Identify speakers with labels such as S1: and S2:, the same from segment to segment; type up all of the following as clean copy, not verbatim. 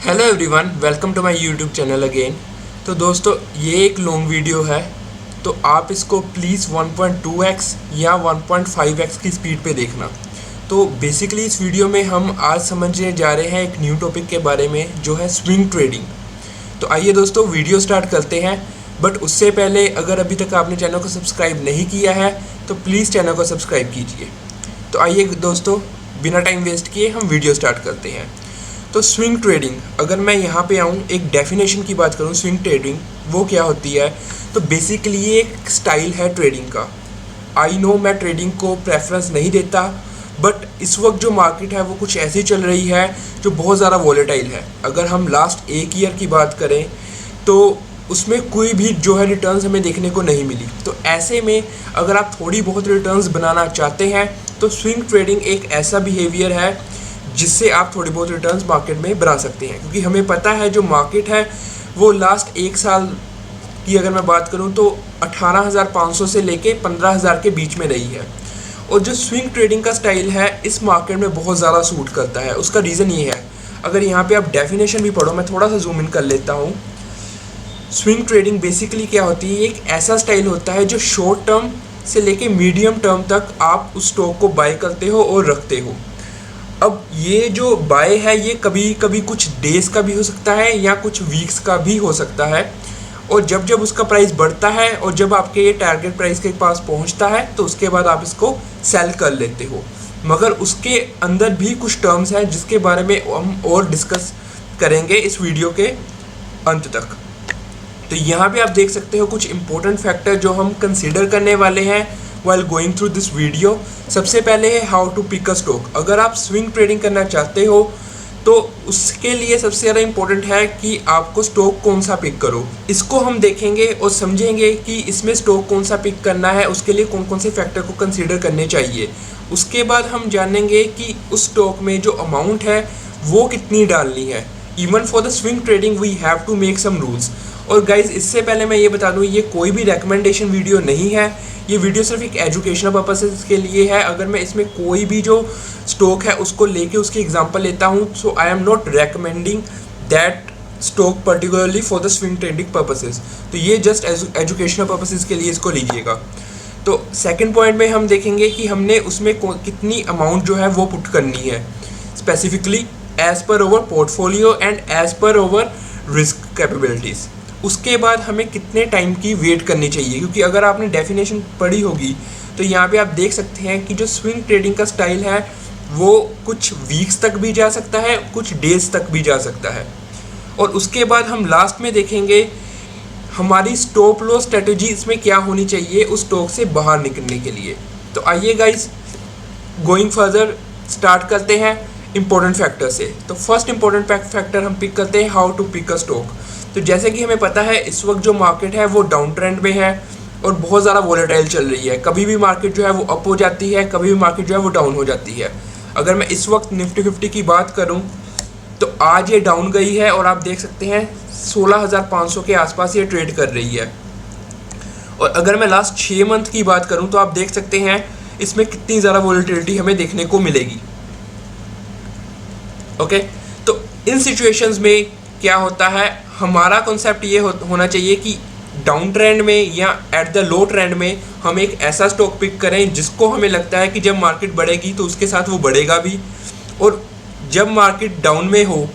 S1: Hello everyone, welcome to my YouTube channel again. तो दोस्तों, ये एक लॉन्ग वीडियो है, तो आप इसको प्लीज़ 1.2x या 1.5x की स्पीड पे देखना। तो बेसिकली इस वीडियो में हम आज समझने जा रहे हैं एक न्यू टॉपिक के बारे में, जो है स्विंग ट्रेडिंग। तो आइए दोस्तों, वीडियो स्टार्ट करते हैं। बट उससे पहले अगर अभी तक आपने चैनल को सब्सक्राइब नहीं किया है तो प्लीज़ चैनल को सब्सक्राइब कीजिए। तो आइए दोस्तों, बिना टाइम वेस्ट किए हम वीडियो स्टार्ट करते हैं। तो स्विंग ट्रेडिंग, अगर मैं यहाँ पे आऊँ एक डेफिनेशन की बात करूँ, स्विंग ट्रेडिंग वो क्या होती है। तो बेसिकली ये एक स्टाइल है ट्रेडिंग का। आई नो मैं ट्रेडिंग को प्रेफरेंस नहीं देता, बट इस वक्त जो मार्केट है वो कुछ ऐसी चल रही है जो बहुत ज़्यादा वॉलेटाइल है। अगर हम लास्ट एक ईयर की बात करें तो उसमें कोई भी जो है रिटर्न्स हमें देखने को नहीं मिली। तो ऐसे में अगर आप थोड़ी बहुत रिटर्न्स बनाना चाहते हैं तो स्विंग ट्रेडिंग एक ऐसा बिहेवियर है जिससे आप थोड़ी बहुत रिटर्न्स मार्केट में बना सकते हैं। क्योंकि हमें पता है जो मार्केट है वो लास्ट एक साल की अगर मैं बात करूं तो 18,500 से लेके 15,000 के बीच में रही है। और जो स्विंग ट्रेडिंग का स्टाइल है इस मार्केट में बहुत ज़्यादा सूट करता है। उसका रीज़न ये है, अगर यहाँ पे आप डेफिनेशन भी पढ़ो, मैं थोड़ा सा जूम इन कर लेता हूँ। स्विंग ट्रेडिंग बेसिकली क्या होती है, एक ऐसा स्टाइल होता है जो शॉर्ट टर्म से लेके मीडियम टर्म तक आप उस स्टॉक को बाय करते हो और रखते हो। अब ये जो बाय है ये कभी कभी कुछ डेज का भी हो सकता है या कुछ वीक्स का भी हो सकता है। और जब जब उसका प्राइस बढ़ता है और जब आपके ये टारगेट प्राइस के पास पहुंचता है तो उसके बाद आप इसको सेल कर लेते हो। मगर उसके अंदर भी कुछ टर्म्स हैं जिसके बारे में हम और डिस्कस करेंगे इस वीडियो के अंत तक। तो यहाँ पे आप देख सकते हो कुछ इंपॉर्टेंट फैक्टर जो हम कंसीडर करने वाले हैं while going through this video. सबसे पहले है how to pick a stock. अगर आप स्विंग ट्रेडिंग करना चाहते हो तो उसके लिए सबसे ज़्यादा इंपॉर्टेंट है कि आपको स्टॉक कौन सा पिक करो। इसको हम देखेंगे और समझेंगे कि इसमें स्टॉक कौन सा पिक करना है, उसके लिए कौन कौन से फैक्टर को कंसीडर करने चाहिए। उसके बाद हम जानेंगे कि उस स्टॉक में जो अमाउंट है वो कितनी डालनी है। Even for the swing trading we have to make some rules. और गाइज, इससे पहले मैं ये बता दूँ, ये कोई भी रिकमेंडेशन वीडियो नहीं है। ये वीडियो सिर्फ एक एजुकेशनल पर्पसेस के लिए है। अगर मैं इसमें कोई भी जो स्टॉक है उसको लेके उसकी एग्जांपल लेता हूँ, so I am not recommending that stock particularly for the swing trading purposes. तो ये जस्ट एजुकेशनल पर्पसेस के लिए इसको लीजिएगा। तो सेकंड पॉइंट में हम देखेंगे कि हमने उसमें कितनी अमाउंट जो है वो पुट करनी है, specifically as per our portfolio and as per our risk capabilities. उसके बाद हमें कितने टाइम की वेट करनी चाहिए, क्योंकि अगर आपने डेफिनेशन पढ़ी होगी तो यहाँ पे आप देख सकते हैं कि जो स्विंग ट्रेडिंग का स्टाइल है वो कुछ वीक्स तक भी जा सकता है, कुछ डेज तक भी जा सकता है। और उसके बाद हम लास्ट में देखेंगे हमारी स्टॉप लॉस स्ट्रेटजी इसमें क्या होनी चाहिए उस स्टॉक से बाहर निकलने के लिए। तो आइए गाइज, गोइंग फर्दर स्टार्ट करते हैं इंपॉर्टेंट फैक्टर से। तो फर्स्ट इंपॉर्टेंट फैक्टर हम पिक करते हैं how to pick a stock. तो जैसे कि हमें पता है इस वक्त जो मार्केट है वो डाउन ट्रेंड में है और बहुत ज़्यादा वॉलेटाइल चल रही है। कभी भी मार्केट जो है वो अप हो जाती है, कभी भी मार्केट जो है वो डाउन हो जाती है। अगर मैं इस वक्त निफ्टी 50 की बात करूं तो आज ये डाउन गई है और आप देख सकते हैं 16,500 के आसपास ये ट्रेड कर रही है। और अगर मैं लास्ट 6 मंथ की बात करूं तो आप देख सकते हैं इसमें कितनी ज़्यादा वॉलेटिलिटी हमें देखने को मिलेगी। ओके, तो इन सिचुएशंस में क्या होता है, हमारा कॉन्सेप्ट ये होना चाहिए कि डाउन ट्रेंड में या एट द लो ट्रेंड में हम एक ऐसा स्टॉक पिक करें जिसको हमें लगता है कि जब मार्केट बढ़ेगी तो उसके साथ वो बढ़ेगा भी, और जब मार्केट डाउन में हो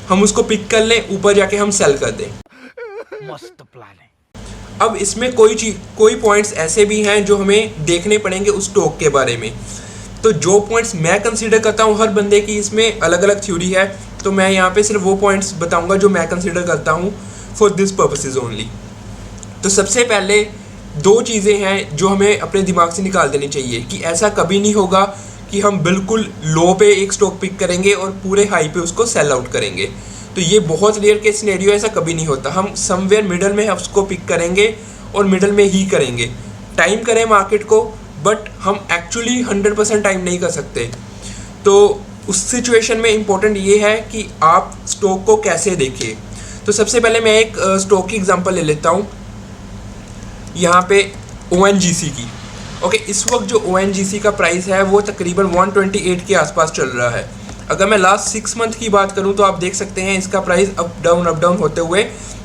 S1: हम उसको पिक कर लें, ऊपर जाके हम सेल कर दें।
S2: मस्त प्लान है।
S1: अब इसमें कोई पॉइंट्स ऐसे भी हैं जो हमें देखने पड़ेंगे उस स्टॉक के बारे में। तो जो पॉइंट्स मैं कंसीडर करता हूँ, हर बंदे की इसमें अलग अलग थ्योरी है, तो मैं यहाँ पे सिर्फ वो पॉइंट्स बताऊँगा जो मैं कंसीडर करता हूँ फॉर दिस पर्पसेस ओनली। तो सबसे पहले 2 चीज़ें हैं जो हमें अपने दिमाग से निकाल देनी चाहिए कि ऐसा कभी नहीं होगा कि हम बिल्कुल लो पे एक स्टॉक पिक करेंगे और पूरे हाई पे उसको सेल आउट करेंगे। तो ये बहुत रेयर केस सिनेरियो, ऐसा कभी नहीं होता। हम समवेयर मिडल में उसको पिक करेंगे और मिडल में ही करेंगे। टाइम करें मार्केट को, बट हम एक्चुअली 100% टाइम नहीं कर सकते। तो उस सिचुएशन में इम्पोर्टेंट ये है कि आप स्टॉक को कैसे देखें। तो सबसे पहले मैं एक स्टॉक की एग्जांपल ले लेता हूँ, यहाँ पे ONGC की। ओके, इस वक्त जो ONGC का प्राइस है वो तकरीबन 128 के आसपास चल रहा है। अगर मैं लास्ट 6 मंथ की बात करूं तो आप देख सकते हैं इसका प्राइस अप डाउन होते हुए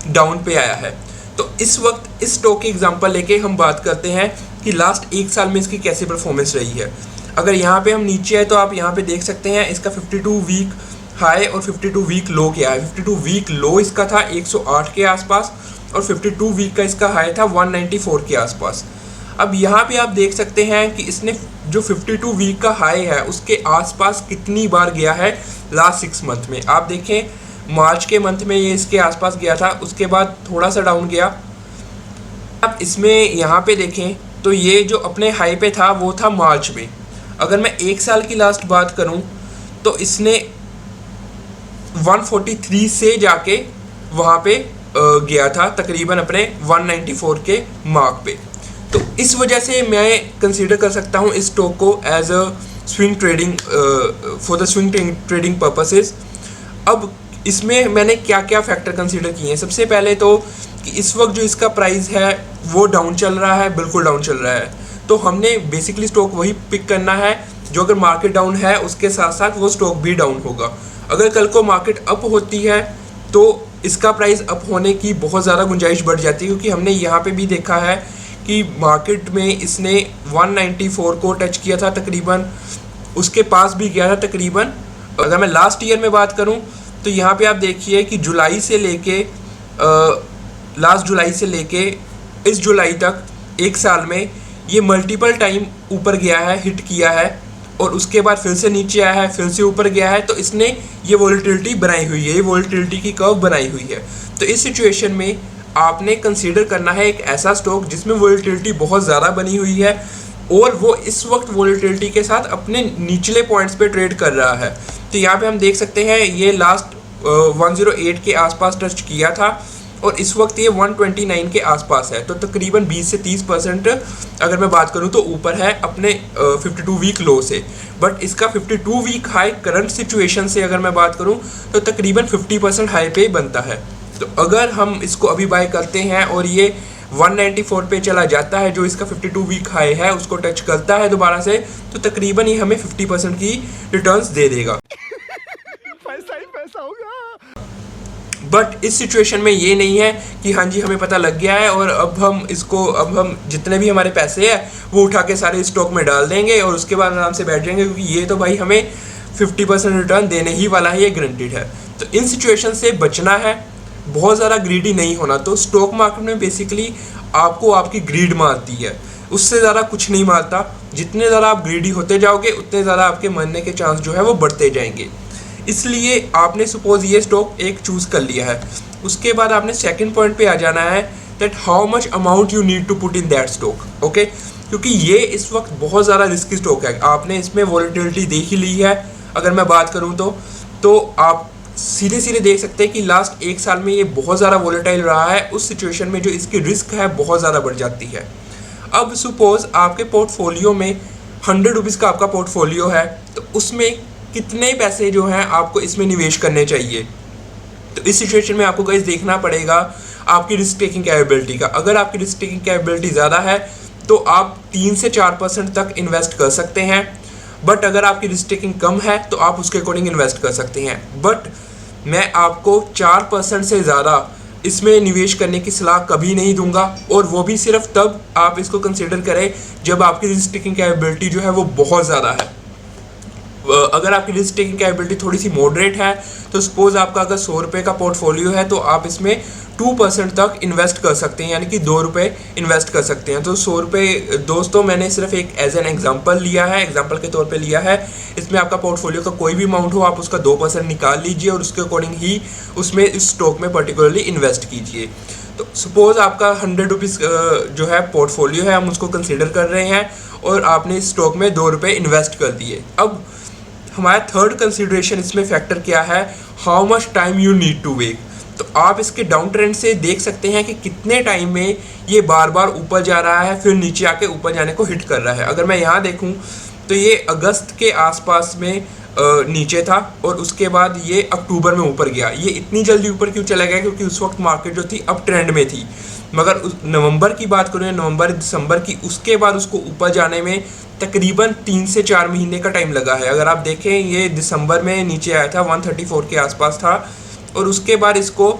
S1: डाउन पे आया है। तो इस वक्त इस स्टॉक की एग्जांपल लेके हम बात करते हैं कि लास्ट 1 साल में इसकी कैसी परफॉर्मेंस रही है। अगर यहाँ पे हम नीचे आए तो आप यहाँ पे देख सकते हैं इसका 52 वीक हाई और 52 वीक लो क्या है। 52 वीक लो इसका था 108 के आसपास और 52 वीक का इसका हाई था 194 के आसपास। अब यहाँ पे आप देख सकते हैं कि इसने जो 52 वीक का हाई है उसके आसपास कितनी बार गया है लास्ट 6 मंथ में। आप देखें मार्च के मंथ में ये इसके आसपास गया था, उसके बाद थोड़ा सा डाउन गया। आप इसमें यहाँ पे देखें तो ये जो अपने हाई पे था वो था मार्च में। अगर मैं 1 साल की लास्ट बात करूँ तो इसने 143 से जाके वहाँ पे गया था तकरीबन अपने 194 के मार्क पे। तो इस वजह से मैं कंसीडर कर सकता हूँ इस स्टॉक को as a swing trading for the swing trading purposes. अब इसमें मैंने क्या क्या फैक्टर कंसीडर किए हैं। सबसे पहले तो कि इस वक्त जो इसका प्राइस है वो डाउन चल रहा है, बिल्कुल डाउन चल रहा है। तो हमने बेसिकली स्टॉक वही पिक करना है जो अगर मार्केट डाउन है उसके साथ साथ वो स्टॉक भी डाउन होगा। अगर कल को मार्केट अप होती है तो इसका प्राइस अप होने की बहुत ज़्यादा गुंजाइश बढ़ जाती है, क्योंकि हमने यहाँ पे भी देखा है कि मार्केट में इसने 194 को टच किया था तकरीबन, उसके पास भी गया था तकरीबन। अगर मैं लास्ट ईयर में बात करूं तो यहाँ पे आप देखिए कि जुलाई से लेके लास्ट जुलाई से लेके इस जुलाई तक 1 साल में ये मल्टीपल टाइम ऊपर गया है, हिट किया है और उसके बाद फिर से नीचे आया है, फिर से ऊपर गया है। तो इसने ये वॉलेटिलिटी बनाई हुई है, ये वॉलेटिलिटी की कर्व बनाई हुई है। तो इस सिचुएशन में आपने कंसीडर करना है एक ऐसा स्टॉक जिसमें वॉलेटिलिटी बहुत ज़्यादा बनी हुई है और वो इस वक्त वॉलेटिलिटी के साथ अपने निचले पॉइंट्स पे ट्रेड कर रहा है। तो यहाँ पे हम देख सकते हैं ये लास्ट 108 के आसपास टच किया था और इस वक्त ये 129 के आसपास है। तो तकरीबन 20 से 30% अगर मैं बात करूं तो ऊपर है अपने 52 वीक लो से। बट इसका 52 वीक हाई करंट सिचुएशन से अगर मैं बात करूं तो तकरीबन 50% हाई पे बनता है। तो अगर हम इसको अभी बाय करते हैं और ये 194 पे चला जाता है जो इसका 52 वीक हाई है उसको टच करता है दोबारा से, तो तकरीबन ये हमें 50% की रिटर्न्स दे देगा।
S2: पैसा ही पैसा होगा।
S1: बट इस सिचुएशन में ये नहीं है कि हाँ जी हमें पता लग गया है और अब हम जितने भी हमारे पैसे हैं वो उठा के सारे स्टॉक में डाल देंगे और उसके बाद आराम से बैठ जाएंगे, क्योंकि ये तो भाई हमें 50% रिटर्न देने ही वाला है, ये गारंटीड है। तो इन सिचुएशन से बचना है, बहुत ज़्यादा ग्रीडी नहीं होना। तो स्टॉक मार्केट में बेसिकली आपको आपकी ग्रीड मारती है, उससे ज़्यादा कुछ नहीं मारता। जितने ज़्यादा आप ग्रीडी होते जाओगे उतने ज़्यादा आपके मरने के चांस जो है वो बढ़ते जाएंगे। इसलिए आपने सपोज ये स्टॉक एक चूज़ कर लिया है, उसके बाद आपने सेकंड पॉइंट पे आ जाना है that how much amount you need to put in that stock. Okay, क्योंकि ये इस वक्त बहुत ज़्यादा रिस्की स्टॉक है। आपने इसमें वॉलेटिलिटी देख ही ली है। अगर मैं बात करूँ तो आप सीधे सीधे देख सकते हैं कि लास्ट 1 साल में ये बहुत ज़्यादा वॉलेटाइल रहा है। उस सिचुएशन में जो इसकी रिस्क है बहुत ज़्यादा बढ़ जाती है। अब सपोज आपके पोर्टफोलियो में 100 रुपीज़ का आपका पोर्टफोलियो है, तो उसमें कितने पैसे जो हैं आपको इसमें निवेश करने चाहिए। तो इस सिचुएशन में आपको गाइस देखना पड़ेगा आपकी रिस्क टेकिंग कैपेबिलिटी का। अगर आपकी रिस्क टेकिंग कैपेबिलिटी ज़्यादा है तो आप 3 से 4% तक इन्वेस्ट कर सकते हैं। बट अगर आपकी रिस्क टेकिंग कम है तो आप उसके अकॉर्डिंग इन्वेस्ट कर सकते हैं। बट मैं आपको 4% से ज़्यादा इसमें निवेश करने की सलाह कभी नहीं दूंगा, और वो भी सिर्फ तब आप इसको कंसिडर करें जब आपकी रिस्क टेकिंग कैपेबिलिटी जो है वो बहुत ज़्यादा है। अगर आपकी रिस्क टेकिंग कैपेबिलिटी थोड़ी सी मॉडरेट है तो सपोज आपका अगर 100 रुपये का पोर्टफोलियो है तो आप इसमें 2% तक इन्वेस्ट कर सकते हैं, यानी कि 2 रुपये इन्वेस्ट कर सकते हैं। तो 100 रुपये दोस्तों मैंने सिर्फ एक एज एन एग्जांपल लिया है, एग्जांपल के तौर पे लिया है। इसमें आपका पोर्टफोलियो का कोई भी अमाउंट हो आप उसका 2% निकाल लीजिए और उसके अकॉर्डिंग ही उसमें इस स्टॉक में पर्टिकुलरली इन्वेस्ट कीजिए। तो सपोज आपका 100 रुपीज़ जो है पोर्टफोलियो है, हम उसको कंसिडर कर रहे हैं और आपने इस स्टॉक में 2 रुपये इन्वेस्ट कर दिए। अब हमारा थर्ड कंसिडरेशन इसमें फैक्टर क्या है, how much time you need to wait. तो आप इसके डाउन ट्रेंड से देख सकते हैं कि कितने टाइम में ये बार बार ऊपर जा रहा है फिर नीचे आके ऊपर जाने को हिट कर रहा है। अगर मैं यहाँ देखूँ तो ये अगस्त के आसपास में नीचे था और उसके बाद ये अक्टूबर में ऊपर गया। ये इतनी जल्दी ऊपर क्यों चला गया? क्योंकि उस वक्त मार्केट जो थी अप ट्रेंड में थी। मगर नवंबर की बात करूँ, नवंबर दिसंबर की, उसके बाद उसको ऊपर जाने में तकरीबन 3 से 4 महीने का टाइम लगा है। अगर आप देखें, ये दिसंबर में नीचे आया था, 134 के आसपास था, और उसके बाद इसको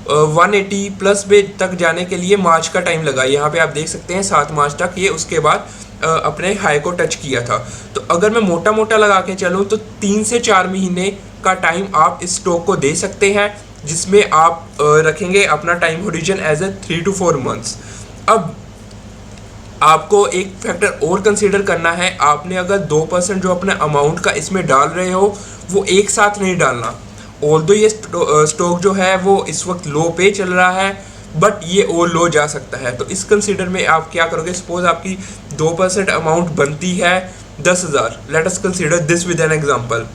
S1: 180 प्लस पे तक जाने के लिए मार्च का टाइम लगा। यहाँ पे आप देख सकते हैं 7 मार्च तक ये उसके बाद अपने हाई को टच किया था। तो अगर मैं मोटा मोटा लगा के चलूँ तो 3 से 4 महीने का टाइम आप इस स्टॉक को दे सकते हैं, जिसमें आप रखेंगे अपना time horizon as a 3 to 4 months. अब आपको एक फैक्टर और कंसीडर करना है, आपने अगर 2% जो अपने अमाउंट का इसमें डाल रहे हो वो एक साथ नहीं डालना। ऑल्दो ये स्टॉक जो है वो इस वक्त लो पे चल रहा है, बट ये और लो जा सकता है। तो इस कंसीडर में आप क्या करोगे? सपोज आपकी 2% अमाउंट बनती है 10,000, let us consider this with an example.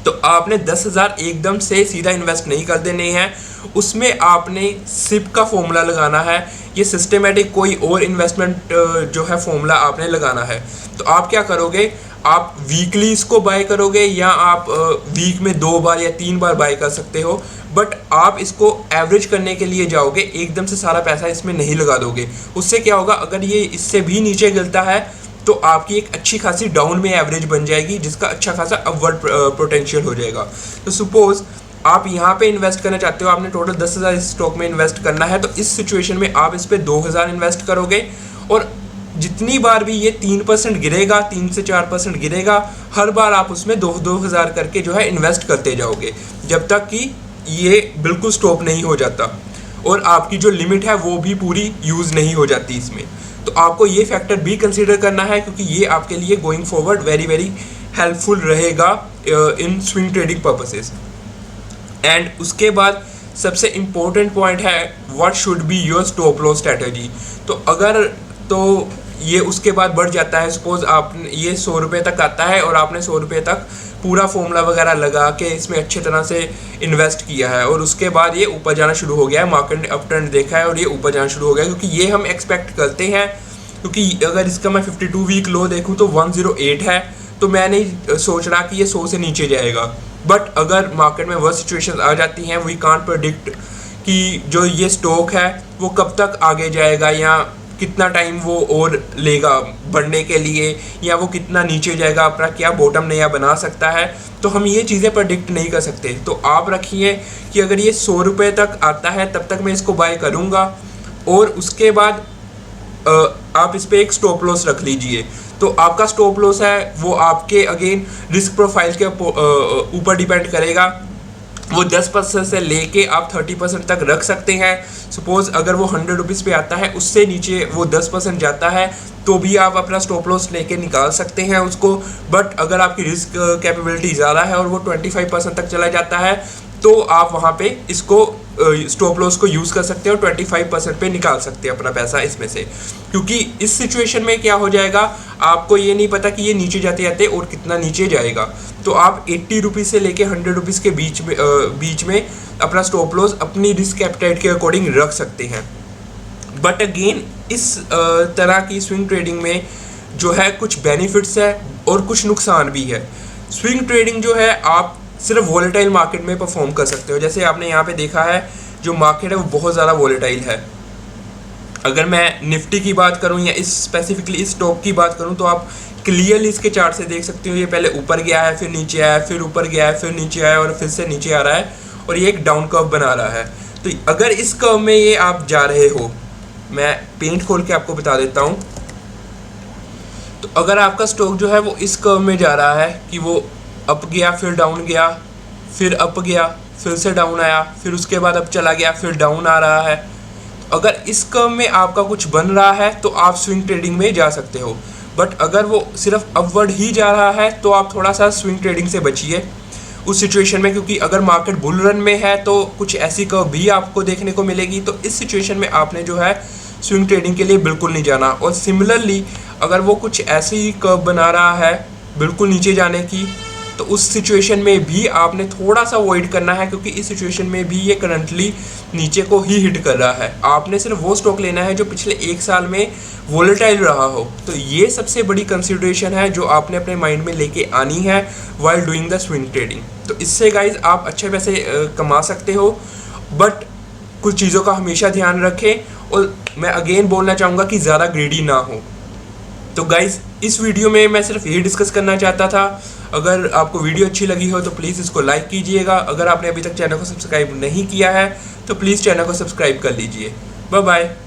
S1: तो आपने 10,000 एकदम से सीधा इन्वेस्ट नहीं कर देने हैं, उसमें आपने सिप का फॉर्मूला लगाना है। ये सिस्टमेटिक कोई और इन्वेस्टमेंट जो है फॉर्मूला आपने लगाना है। तो आप क्या करोगे? आप वीकली इसको बाय करोगे या आप वीक में 2 बार या 3 बार बाय कर सकते हो, बट आप इसको एवरेज करने के लिए जाओगे, एकदम से सारा पैसा इसमें नहीं लगा दोगे। उससे क्या होगा? अगर ये इससे भी नीचे गिरता है तो आपकी एक अच्छी खासी डाउन में एवरेज बन जाएगी, जिसका अच्छा खासा अपवर्ड पोटेंशियल हो जाएगा। तो सपोज आप यहाँ पे इन्वेस्ट करना चाहते हो, आपने टोटल 10,000 इस स्टॉक में इन्वेस्ट करना है, तो इस सिचुएशन में आप इस पे 2,000 इन्वेस्ट करोगे, और जितनी बार भी ये 3% गिरेगा, 3 से 4% गिरेगा, हर बार आप उसमें 2,000 करके जो है इन्वेस्ट करते जाओगे, जब तक कि ये बिल्कुल स्टॉप नहीं हो जाता और आपकी जो लिमिट है वो भी पूरी यूज़ नहीं हो जाती इसमें। तो आपको ये फैक्टर भी कंसीडर करना है, क्योंकि ये आपके लिए going forward very very helpful रहेगा in swing trading purposes. And उसके बाद सबसे इम्पोर्टेंट पॉइंट है, what should be your stop loss strategy. तो अगर तो ये उसके बाद बढ़ जाता है, सपोज आप ये 100 रुपये तक आता है और आपने 100 रुपये तक पूरा फॉर्मूला वगैरह लगा के इसमें अच्छे तरह से इन्वेस्ट किया है, और उसके बाद ये ऊपर जाना शुरू हो गया है, मार्केट ने अप ट्रेंड देखा है और ये ऊपर जाना शुरू हो गया है, क्योंकि ये हम एक्सपेक्ट करते हैं। क्योंकि अगर इसका मैं 52 वीक लो देखूँ तो 108 है, तो मैं नहीं सोच रहा कि ये 100 से नीचे जाएगा। बट अगर मार्केट में वह सिचुएशन आ जाती हैं, वी कांट प्रेडिक्ट कि जो ये स्टॉक है वो कब तक आगे जाएगा या कितना टाइम वो और लेगा बढ़ने के लिए, या वो कितना नीचे जाएगा, अपना क्या बॉटम नया बना सकता है, तो हम ये चीज़ें प्रेडिक्ट नहीं कर सकते। तो आप रखिए कि अगर ये 100 रुपये तक आता है तब तक मैं इसको बाय करूँगा, और उसके बाद आप इस पर एक स्टॉप लॉस रख लीजिए। तो आपका स्टॉप लॉस है वो आपके अगेन रिस्क प्रोफाइल के ऊपर डिपेंड करेगा। वो 10% से लेके आप 30% तक रख सकते हैं। सपोज अगर वो 100 रुपीज़ पे आता है, उससे नीचे वो 10% जाता है, तो भी आप अपना स्टॉप लॉस लेके निकाल सकते हैं उसको। बट अगर आपकी रिस्क कैपेबिलिटी ज़्यादा है और वो 25% तक चला जाता है, तो आप वहाँ पे इसको स्टॉप लॉस को यूज़ कर सकते हो, 25% पे निकाल सकते हैं अपना पैसा इसमें से। क्योंकि इस सिचुएशन में क्या हो जाएगा, आपको ये नहीं पता कि ये नीचे जाते जाते और कितना नीचे जाएगा। तो आप 80 रुपीज़ से लेके 100 रुपीज़ के बीच में अपना स्टॉप लॉस अपनी रिस्क एपेटाइट के अकॉर्डिंग रख सकते हैं। बट अगेन इस तरह की स्विंग ट्रेडिंग में जो है कुछ बेनिफिट्स है और कुछ नुकसान भी है। स्विंग ट्रेडिंग जो है आप सिर्फ वॉलेटाइल मार्केट में परफॉर्म कर सकते हो। जैसे आपने यहाँ पे देखा है जो मार्केट है वो बहुत ज़्यादा वॉलेटाइल है। अगर मैं निफ्टी की बात करूँ या इस स्पेसिफिकली इस स्टॉक की बात करूँ, तो आप क्लियरली इसके चार्ट से देख सकते हो, ये पहले ऊपर गया है, फिर नीचे आया, फिर ऊपर गया है, फिर नीचे आया और फिर से नीचे आ रहा है, और ये एक डाउन कर्व बना रहा है। तो अगर इस कर्व में ये आप जा रहे हो, मैं पेंट खोल के आपको बता देता हूँ। तो अगर आपका स्टॉक जो है वो इस कर्व में जा रहा है कि वो अप गया, फिर डाउन गया, फिर अप गया, फिर से डाउन आया, फिर उसके बाद अप चला गया, फिर डाउन आ रहा है, अगर इस कर्व में आपका कुछ बन रहा है तो आप स्विंग ट्रेडिंग में जा सकते हो। बट अगर वो सिर्फ अपवर्ड ही जा रहा है तो आप थोड़ा सा स्विंग ट्रेडिंग से बचिए उस सिचुएशन में, क्योंकि अगर मार्केट बुल रन में है तो कुछ ऐसी कर्व भी आपको देखने को मिलेगी। तो इस सिचुएशन में आपने जो है स्विंग ट्रेडिंग के लिए बिल्कुल नहीं जाना। और सिमिलरली अगर वो कुछ ऐसी कर्व बना रहा है बिल्कुल नीचे जाने की, तो तो उस सिचुएशन में भी आपने थोड़ा सा अवॉइड करना है, क्योंकि इस सिचुएशन में भी ये करंटली नीचे को ही हिट कर रहा है। आपने सिर्फ वो स्टॉक लेना है जो पिछले 1 साल में वोलेटाइल रहा हो। तो ये सबसे बड़ी कंसिडरेशन है जो आपने अपने माइंड में लेके आनी है while doing the swing trading. तो इससे गाइज आप अच्छे पैसे कमा सकते हो, बट कुछ चीज़ों का हमेशा ध्यान रखें। और मैं अगेन बोलना चाहूँगा कि ज़्यादा ग्रीडी ना हो। तो गाइज़ इस वीडियो में मैं सिर्फ यही डिस्कस करना चाहता था। अगर आपको वीडियो अच्छी लगी हो तो प्लीज़ इसको लाइक कीजिएगा। अगर आपने अभी तक चैनल को सब्सक्राइब नहीं किया है तो प्लीज़ चैनल को सब्सक्राइब कर लीजिए। Bye bye.